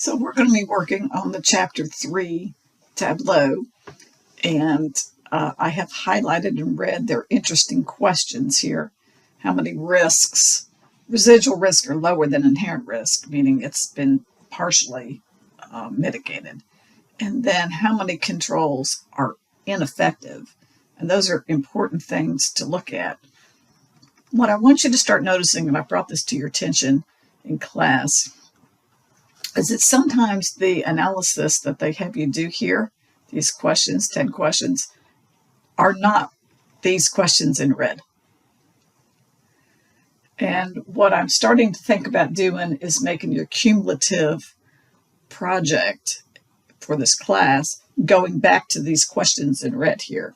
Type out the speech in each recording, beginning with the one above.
So we're going to be working on the Chapter 3 Tableau, and I have highlighted in red their interesting questions here. How many risks, residual risk are lower than inherent risk, meaning it's been partially mitigated. And then how many controls are ineffective? And those are important things to look at. What I want you to start noticing, and I brought this to your attention in class, is that sometimes the analysis that they have you do here, these questions, 10 questions, are not these questions in red. And what I'm starting to think about doing is making your cumulative project for this class going back to these questions in red here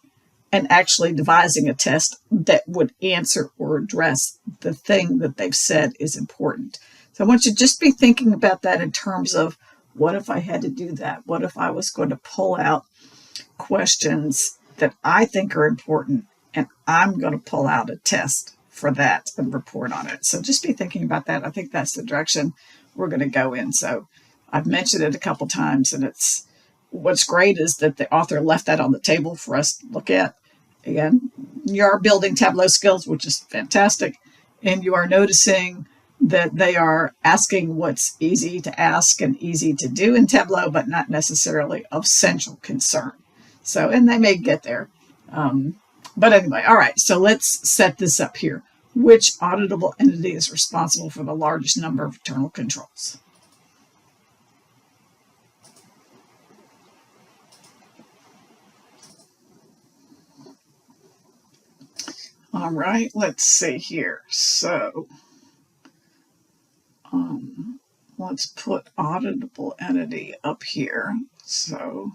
and actually devising a test that would answer or address the thing that they've said is important. So I want you to just be thinking about that in terms of, what if I had to do that? What if I was going to pull out questions that I think are important and I'm going to pull out a test for that and report on it? So just be thinking about that. I think that's the direction we're going to go in. So I've mentioned it a couple times, and it's what's great is that the author left that on the table for us to look at. Again, you are building Tableau skills, which is fantastic, and you are noticing that they are asking what's easy to ask and easy to do in Tableau, but not necessarily of central concern. So, and they may get there. But anyway, all right, so let's set this up here. Which auditable entity is responsible for the largest number of internal controls? All right, let's see here. So let's put auditable entity up here. So,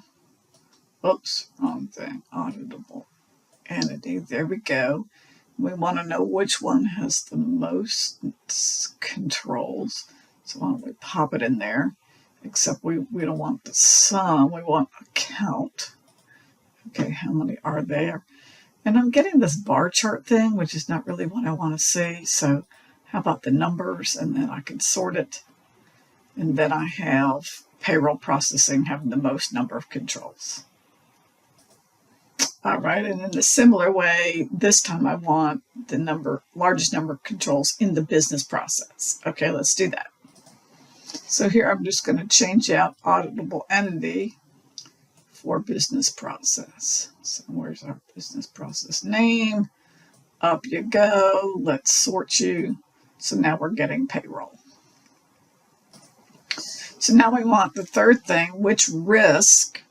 oops, wrong thing, auditable entity. There we go. We want to know which one has the most controls. So why don't we pop it in there? Except we don't want the sum, we want a count. Okay, how many are there? And I'm getting this bar chart thing, which is not really what I want to see. So how about the numbers? And then I can sort it. And then I have payroll processing having the most number of controls. All right, and in a similar way, this time I want the largest number of controls in the business process. Okay, let's do that. So here I'm just going to change out auditable entity for business process. So where's our business process name? Up you go. Let's sort you. So now we're getting payroll. So now we want the third thing, which risk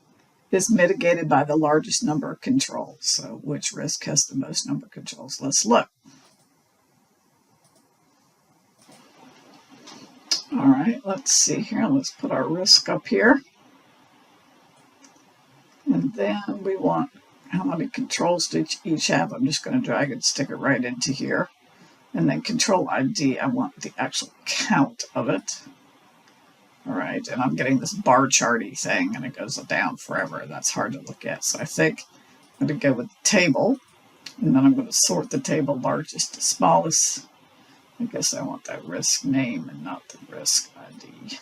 is mitigated by the largest number of controls. So which risk has the most number of controls? Let's look. All right, let's see here. Let's put our risk up here. And then we want how many controls do each have. I'm just going to drag and stick it right into here. And then control ID, I want the actual count of it. All right, and I'm getting this bar charty thing, and it goes down forever. That's hard to look at. So I think I'm going to go with the table, and then I'm going to sort the table largest to smallest. I guess I want that risk name and not the risk ID.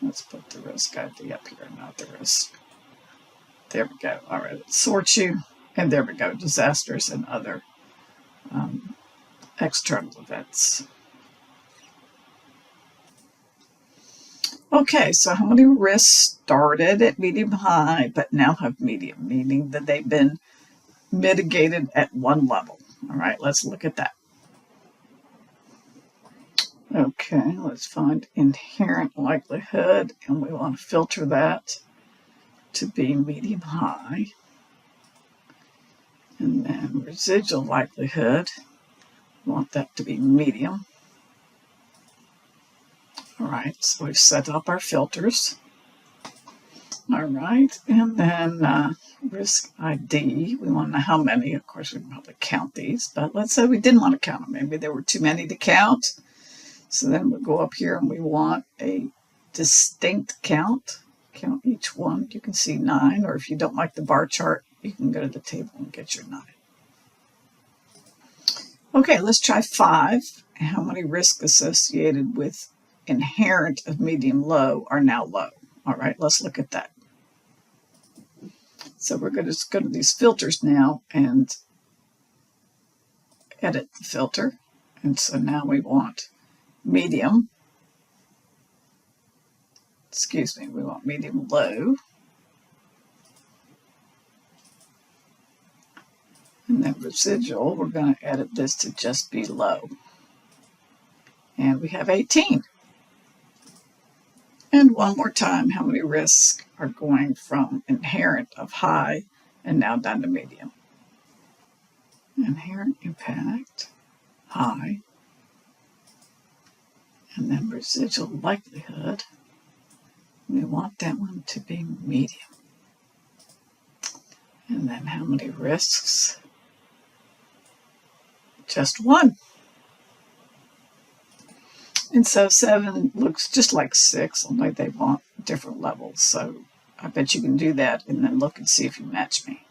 Let's put the risk ID up here, not the risk. There we go. All right, let's sort you, and there we go. Disasters and other external events. Okay, so how many risks started at medium high but now have medium, meaning that they've been mitigated at one level? All right, let's look at that. Okay, let's find inherent likelihood, and we want to filter that to be medium high. And then residual likelihood, we want that to be medium. All right, so we've set up our filters. All right, and then risk ID, we want to know how many. Of course, we can probably count these, but let's say we didn't want to count them. Maybe there were too many to count. So then we'll go up here and we want a distinct count. Count each one. You can see 9, or if you don't like the bar chart, you can go to the table and get your 9. Okay, let's try 5. How many risks associated with inherent of medium low are now low. All right, let's look at that. So we're going to go to these filters now and edit the filter. And so now we want medium. Excuse me, we want medium low. And then residual, we're going to edit this to just be low. And we have 18. And one more time, how many risks are going from inherent of high and now down to medium? Inherent impact, high, and then residual likelihood. We want that one to be medium. And then how many risks? Just one. And so 7 looks just like 6, only they want different levels. So I bet you can do that and then look and see if you match me.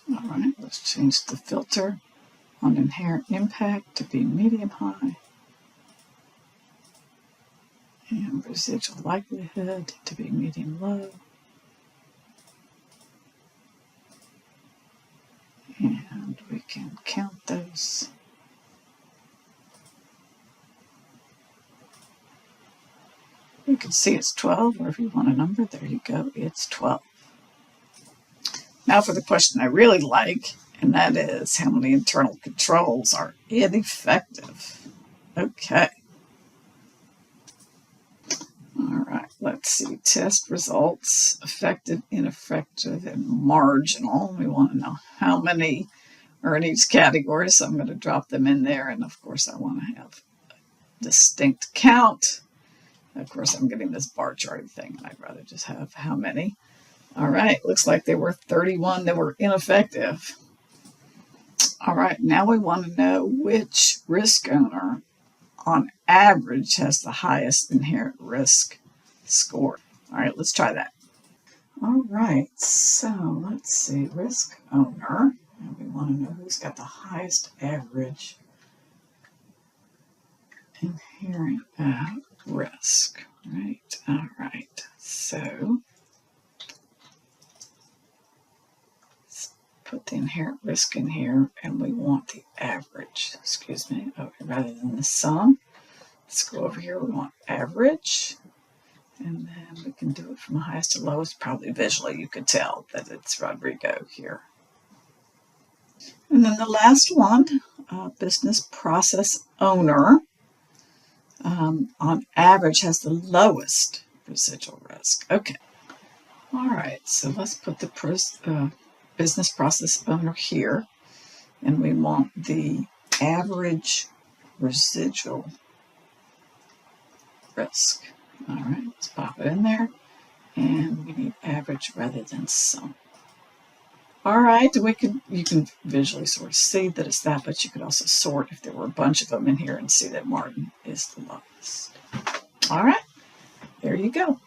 All right, let's change the filter on inherent impact to be medium high. And residual likelihood to be medium low. And we can count those. You can see it's 12, or if you want a number, there you go, it's 12. Now for the question I really like, and that is how many internal controls are ineffective. Okay. All right, let's see, test results, effective, ineffective, and marginal. We want to know how many are in each category, so I'm going to drop them in there, and of course I want to have a distinct count. Of course, I'm getting this bar chart thing, and I'd rather just have how many. All right, looks like there were 31 that were ineffective. All right, now we want to know which risk owner on average has the highest inherent risk score. All right, let's try that. All right, so let's see, risk owner, and we want to know who's got the highest average inherent risk, right? All right, so let's put the inherent risk in here, and we want the average, excuse me, rather than the sum. Let's go over here, we want average, and then we can do it from the highest to lowest. Probably visually you could tell that it's Rodrigo here. And then the last one, business process owner, on average has the lowest residual risk. Okay. All right, so let's put the business process owner here, and we want the average residual risk. All right, let's pop it in there, and we need average rather than sum. All right, you can visually sort of see that it's that, but you could also sort if there were a bunch of them in here and see that Martin is the lowest. All right, there you go.